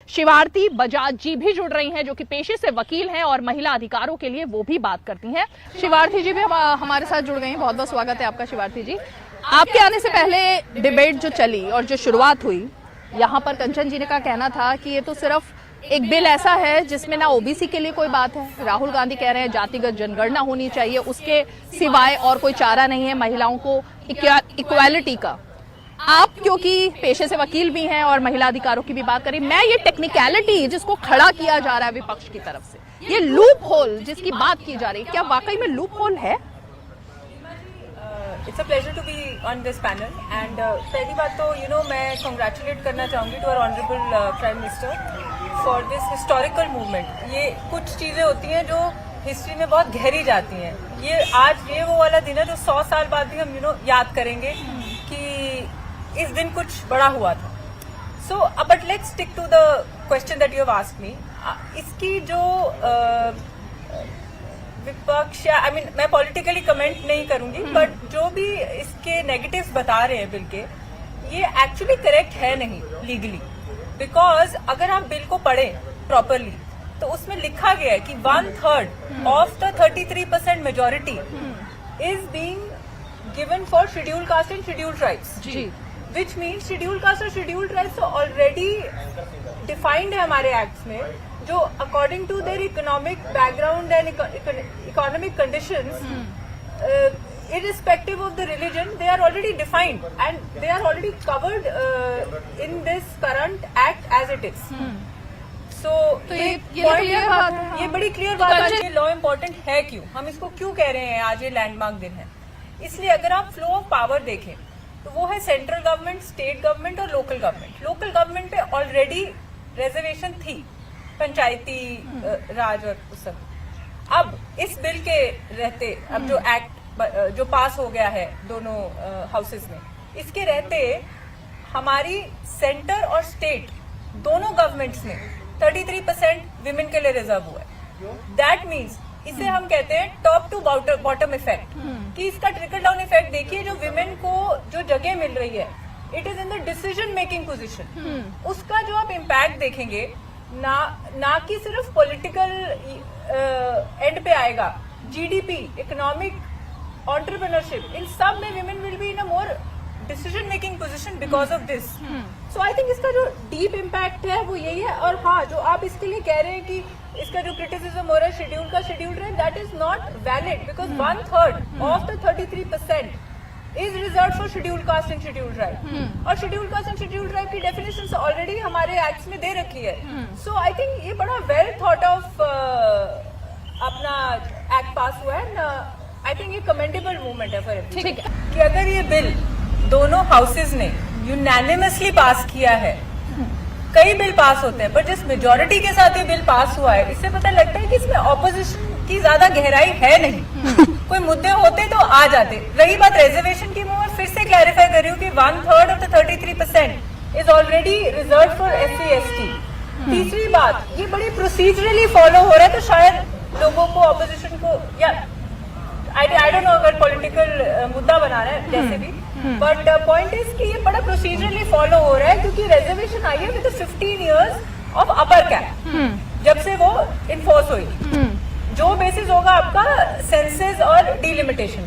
शिवार्थी बजाज जी भी जुड़ रही हैं, जो कि पेशे से वकील हैं और महिला अधिकारों के लिए वो भी बात करती हैं। शिवार्थी जी भी हमारे साथ जुड़ गई हैं। बहुत बहुत स्वागत है आपका शिवार्थी जी। आपके आने से पहले डिबेट जो चली और जो शुरुआत हुई, यहाँ पर कंचन जी ने का कहना था कि ये तो सिर्फ एक बिल ऐसा है जिसमें ना ओबीसी के लिए कोई बात है। राहुल गांधी कह रहे हैं जातिगत जनगणना होनी चाहिए, उसके सिवाय और कोई चारा नहीं है महिलाओं को इक्वालिटी का। आप क्योंकि पेशे से वकील भी हैं और महिला अधिकारों की भी बात करें, मैं ये टेक्निकलिटी जिसको खड़ा किया जा रहा है विपक्ष की तरफ से, ये लूप होल जिसकी बात की जा रही है, क्या वाकई में लूप होल है? It's a pleasure to be on this panel and पहली बात तो मैं कंग्रेचुलेट करना चाहूँगी to our honourable prime minister for this historical movement. ये कुछ चीज़ें होती हैं जो हिस्ट्री में बहुत गहरी जाती हैं। ये वो वाला दिन है जो 100 साल बाद भी हम याद करेंगे कि इस दिन कुछ बड़ा हुआ था। So but let's stick to the question that you have asked me. इसकी जो विपक्ष या मैं पॉलिटिकली कमेंट नहीं करूंगी, बट जो भी इसके नेगेटिव्स बता रहे हैं बिल के, ये एक्चुअली करेक्ट है नहीं लीगली। बिकॉज अगर आप बिल को पढ़ें प्रॉपरली तो उसमें लिखा गया है कि 1/3 of the 33% majority is being given for schedule caste and schedule tribes, which means scheduled caste और scheduled tribes तो already defined है हमारे acts में, जो according to their economic background and economic conditions, irrespective of the religion, they are already defined and they are already covered in this current act as it is. So ये clear बात है। ये बड़ी clear बात है। ये law important है क्यों, हम इसको क्यों कह रहे हैं आज ये लैंडमार्क दिन है? इसलिए अगर आप फ्लो ऑफ पावर देखें तो वो है सेंट्रल गवर्नमेंट, स्टेट गवर्नमेंट और लोकल गवर्नमेंट। लोकल गवर्नमेंट पे ऑलरेडी रिजर्वेशन थी, पंचायती राज और उस सब। अब इस बिल के रहते, अब जो एक्ट जो पास हो गया है दोनों हाउसेस में, इसके रहते हमारी सेंटर और स्टेट दोनों गवर्नमेंट्स में 33% विमेन के लिए रिजर्व हुआ है। दैट मीन्स इसे हम कहते हैं टॉप टू बॉटम इफेक्ट, कि इसका ट्रिकल डाउन इफेक्ट देखिए। जो विमेन को जो जगह मिल रही है, it is in the decision making position. उसका जो आप इम्पैक्ट देखेंगे ना कि सिर्फ पॉलिटिकल एंड पे आएगा, जीडीपी, इकोनॉमिक, एंटरप्रेन्योरशिप, इन सब में women will be in a more decision making position because of this. So I think इसका जो डीप इम्पैक्ट है वो यही है। और हाँ, जो आप इसके लिए कह रहे हैं कि इसका जो क्रिटिसिज्म हो रहा है शेड्यूल का, शेड्यूल है, that is not valid because 1/3 of the 33% is reserve for schedule caste and schedule tribe. और schedule caste and schedule tribe की डेफिनेशन ऑलरेडी हमारे एक्ट्स में दे रखी है। सो आई थिंक ये बड़ा वेल थॉट ऑफ अपना एक्ट पास हुआ है। आई थिंक ये कमेंडेबल मूवमेंट है फॉर एवरीवन। ठीक है कि अगर ये बिल दोनों हाउसेज ने यूनैनिमसली पास किया है, कई बिल पास होते हैं, पर जिस मेजोरिटी के साथ ये बिल पास हुआ है, इससे पता लगता है कि इसमें ऑपोजिशन की ज्यादा गहराई है नहीं। कोई मुद्दे होते तो आ जाते। रही बात रिजर्वेशन की, मैं फिर से क्लैरिफाई कर रही हूँ कि 1/3 of the 33% is already reserve for SC/ST। तीसरी बात, ये बड़ी प्रोसीजरली फॉलो हो रहा है, तो शायद लोगों को ऑपोजिशन को, या आई डोंट नो अगर पॉलिटिकल मुद्दा बना रहा है जैसे भी, बट पॉइंट इज कि ये बड़ा प्रोसीजरली फॉलो हो रहा है, क्योंकि रिजर्वेशन आई है with 15 years of upper cap जब से वो इन्फोर्स हुई, जो बेसिस होगा आपका सेंसेस और डिलिमिटेशन पे।